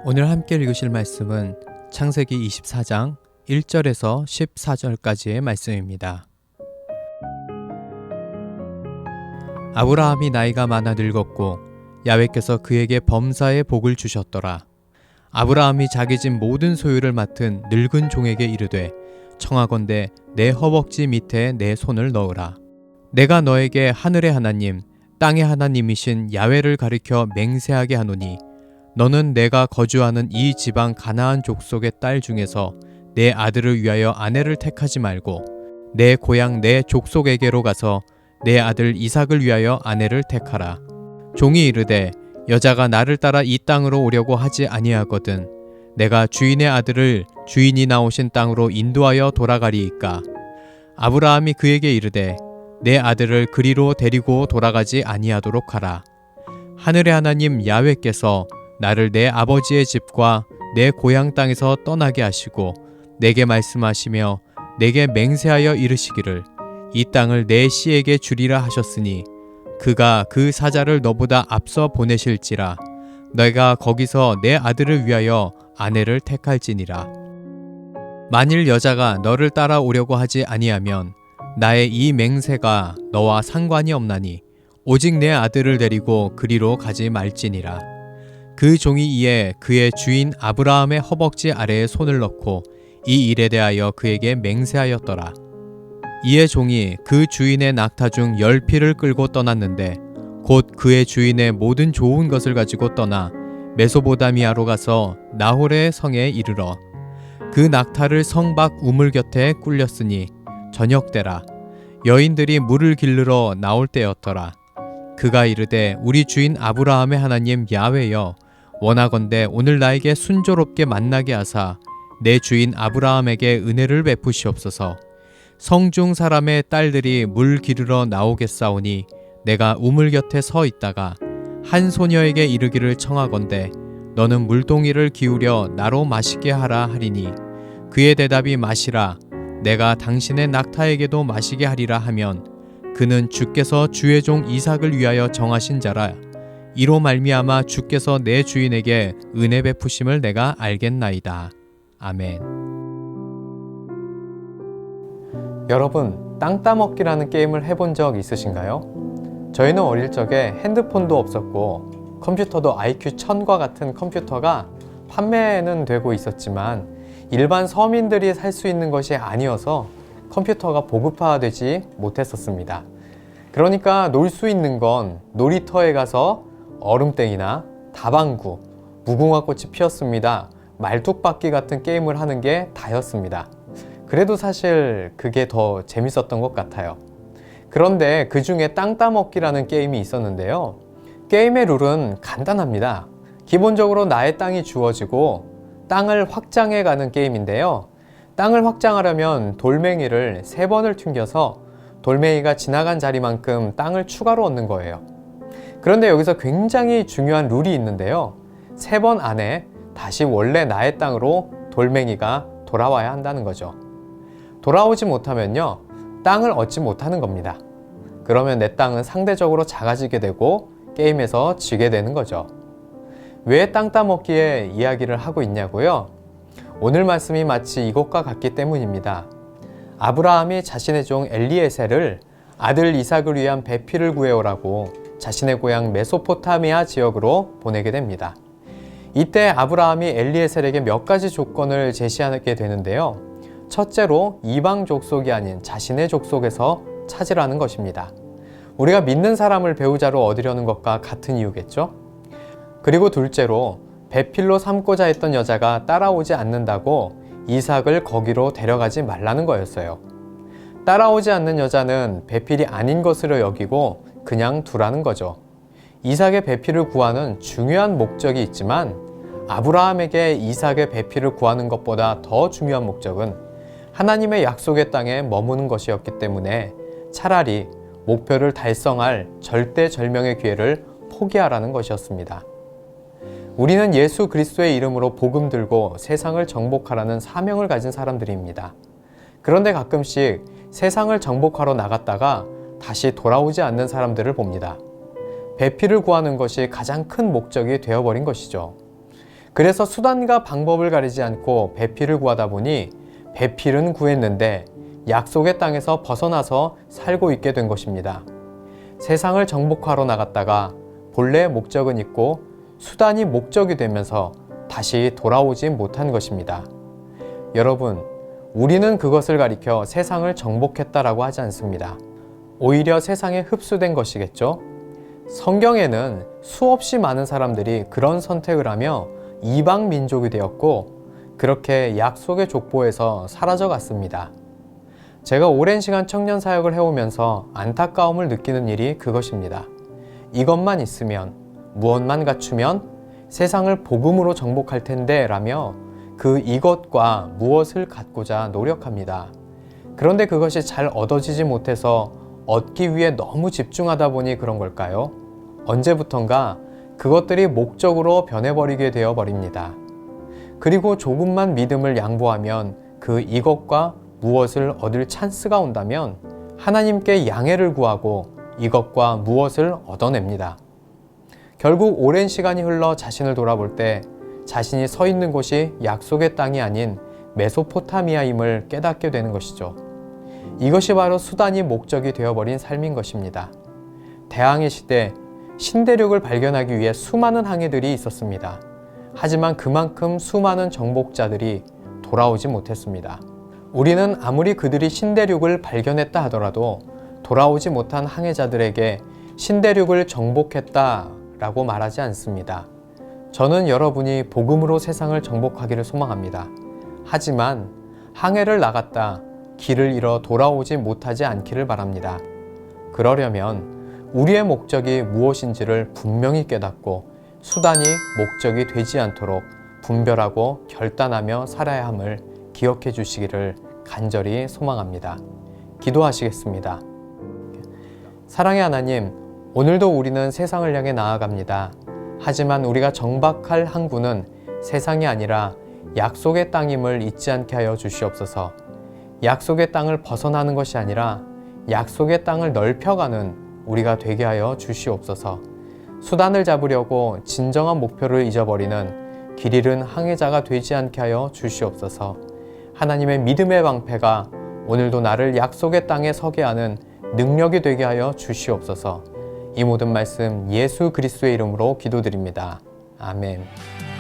오늘 함께 읽으실 말씀은 창세기 24장 1절에서 14절까지의 말씀입니다. 아브라함이 나이가 많아 늙었고 야훼께서 그에게 범사의 복을 주셨더라. 아브라함이 자기 집 모든 소유를 맡은 늙은 종에게 이르되 청하건대 내 허벅지 밑에 내 손을 넣으라. 내가 너에게 하늘의 하나님 땅의 하나님이신 야훼를 가리켜 맹세하게 하노니 너는 내가 거주하는 이 지방 가나안 족속의 딸 중에서 내 아들을 위하여 아내를 택하지 말고 내 고향 내 족속에게로 가서 내 아들 이삭을 위하여 아내를 택하라. 종이 이르되 여자가 나를 따라 이 땅으로 오려고 하지 아니하거든 내가 주인의 아들을 주인이 나오신 땅으로 인도하여 돌아가리이까. 아브라함이 그에게 이르되 내 아들을 그리로 데리고 돌아가지 아니하도록 하라. 하늘의 하나님 야훼께서 나를 내 아버지의 집과 내 고향 땅에서 떠나게 하시고 내게 말씀하시며 내게 맹세하여 이르시기를 이 땅을 내 씨에게 주리라 하셨으니 그가 그 사자를 너보다 앞서 보내실지라 내가 거기서 내 아들을 위하여 아내를 택할지니라. 만일 여자가 너를 따라오려고 하지 아니하면 나의 이 맹세가 너와 상관이 없나니 오직 내 아들을 데리고 그리로 가지 말지니라. 그 종이 이에 그의 주인 아브라함의 허벅지 아래에 손을 넣고 이 일에 대하여 그에게 맹세하였더라. 이에 종이 그 주인의 낙타 중 10匹를 끌고 떠났는데 곧 그의 주인의 모든 좋은 것을 가지고 떠나 메소보다미아로 가서 나홀의 성에 이르러 그 낙타를 성 밖 우물 곁에 꿀렸으니 저녁 때라. 여인들이 물을 길르러 나올 때였더라. 그가 이르되 우리 주인 아브라함의 하나님 야훼여 원하건대 오늘 나에게 순조롭게 만나게 하사 내 주인 아브라함에게 은혜를 베푸시옵소서. 성중 사람의 딸들이 물 기르러 나오겠사오니 내가 우물 곁에 서 있다가 한 소녀에게 이르기를 청하건대 너는 물동이를 기울여 나로 마시게 하라 하리니 그의 대답이 마시라 내가 당신의 낙타에게도 마시게 하리라 하면 그는 주께서 주의 종 이삭을 위하여 정하신 자라. 이로 말미암아 주께서 내 주인에게 은혜 베푸심을 내가 알겠나이다. 아멘. 여러분, 땅 따먹기라는 게임을 해본 적 있으신가요? 저희는 어릴 적에 핸드폰도 없었고 컴퓨터도 IQ 1000과 같은 컴퓨터가 판매는 되고 있었지만 일반 서민들이 살 수 있는 것이 아니어서 컴퓨터가 보급화되지 못했었습니다. 그러니까 놀 수 있는 건 놀이터에 가서 얼음땡이나 다방구, 무궁화꽃이 피었습니다, 말뚝박기 같은 게임을 하는 게 다였습니다. 그래도 사실 그게 더 재밌었던 것 같아요. 그런데 그 중에 땅 따먹기라는 게임이 있었는데요. 게임의 룰은 간단합니다. 기본적으로 나의 땅이 주어지고 땅을 확장해 가는 게임인데요. 땅을 확장하려면 돌멩이를 3번을 튕겨서 돌멩이가 지나간 자리만큼 땅을 추가로 얻는 거예요. 그런데 여기서 굉장히 중요한 룰이 있는데요. 3번 안에 다시 원래 나의 땅으로 돌멩이가 돌아와야 한다는 거죠. 돌아오지 못하면요, 땅을 얻지 못하는 겁니다. 그러면 내 땅은 상대적으로 작아지게 되고 게임에서 지게 되는 거죠. 왜 땅 따먹기에 이야기를 하고 있냐고요? 오늘 말씀이 마치 이것과 같기 때문입니다. 아브라함이 자신의 종 엘리에셀을 아들 이삭을 위한 배필을 구해오라고 자신의 고향 메소포타미아 지역으로 보내게 됩니다. 이때 아브라함이 엘리에셀에게 몇 가지 조건을 제시하게 되는데요. 첫째로 이방 족속이 아닌 자신의 족속에서 찾으라는 것입니다. 우리가 믿는 사람을 배우자로 얻으려는 것과 같은 이유겠죠? 그리고 둘째로 배필로 삼고자 했던 여자가 따라오지 않는다고 이삭을 거기로 데려가지 말라는 거였어요. 따라오지 않는 여자는 배필이 아닌 것으로 여기고 그냥 두라는 거죠. 이삭의 배필을 구하는 중요한 목적이 있지만 아브라함에게 이삭의 배필을 구하는 것보다 더 중요한 목적은 하나님의 약속의 땅에 머무는 것이었기 때문에 차라리 목표를 달성할 절대절명의 기회를 포기하라는 것이었습니다. 우리는 예수 그리스도의 이름으로 복음 들고 세상을 정복하라는 사명을 가진 사람들입니다. 그런데 가끔씩 세상을 정복하러 나갔다가 다시 돌아오지 않는 사람들을 봅니다. 배필을 구하는 것이 가장 큰 목적이 되어버린 것이죠. 그래서 수단과 방법을 가리지 않고 배필을 구하다 보니 배필은 구했는데 약속의 땅에서 벗어나서 살고 있게 된 것입니다. 세상을 정복하러 나갔다가 본래의 목적은 있고 수단이 목적이 되면서 다시 돌아오지 못한 것입니다. 여러분, 우리는 그것을 가리켜 세상을 정복했다라고 하지 않습니다. 오히려 세상에 흡수된 것이겠죠? 성경에는 수없이 많은 사람들이 그런 선택을 하며 이방 민족이 되었고 그렇게 약속의 족보에서 사라져 갔습니다. 제가 오랜 시간 청년 사역을 해오면서 안타까움을 느끼는 일이 그것입니다. 이것만 있으면, 무엇만 갖추면 세상을 복음으로 정복할 텐데 라며 그 이것과 무엇을 갖고자 노력합니다. 그런데 그것이 잘 얻어지지 못해서 얻기 위해 너무 집중하다 보니 그런 걸까요? 언제부턴가 그것들이 목적으로 변해버리게 되어 버립니다. 그리고 조금만 믿음을 양보하면 그 이것과 무엇을 얻을 찬스가 온다면 하나님께 양해를 구하고 이것과 무엇을 얻어냅니다. 결국 오랜 시간이 흘러 자신을 돌아볼 때 자신이 서 있는 곳이 약속의 땅이 아닌 메소포타미아임을 깨닫게 되는 것이죠. 이것이 바로 수단이 목적이 되어버린 삶인 것입니다. 대항해 시대 신대륙을 발견하기 위해 수많은 항해들이 있었습니다. 하지만 그만큼 수많은 정복자들이 돌아오지 못했습니다. 우리는 아무리 그들이 신대륙을 발견했다 하더라도 돌아오지 못한 항해자들에게 신대륙을 정복했다라고 말하지 않습니다. 저는 여러분이 복음으로 세상을 정복하기를 소망합니다. 하지만 항해를 나갔다 길을 잃어 돌아오지 못하지 않기를 바랍니다. 그러려면 우리의 목적이 무엇인지를 분명히 깨닫고 수단이 목적이 되지 않도록 분별하고 결단하며 살아야 함을 기억해 주시기를 간절히 소망합니다. 기도하시겠습니다. 사랑의 하나님, 오늘도 우리는 세상을 향해 나아갑니다. 하지만 우리가 정박할 항구는 세상이 아니라 약속의 땅임을 잊지 않게 하여 주시옵소서. 약속의 땅을 벗어나는 것이 아니라 약속의 땅을 넓혀가는 우리가 되게 하여 주시옵소서. 수단을 잡으려고 진정한 목표를 잊어버리는 길 잃은 항해자가 되지 않게 하여 주시옵소서. 하나님의 믿음의 방패가 오늘도 나를 약속의 땅에 서게 하는 능력이 되게 하여 주시옵소서. 이 모든 말씀 예수 그리스도의 이름으로 기도드립니다. 아멘.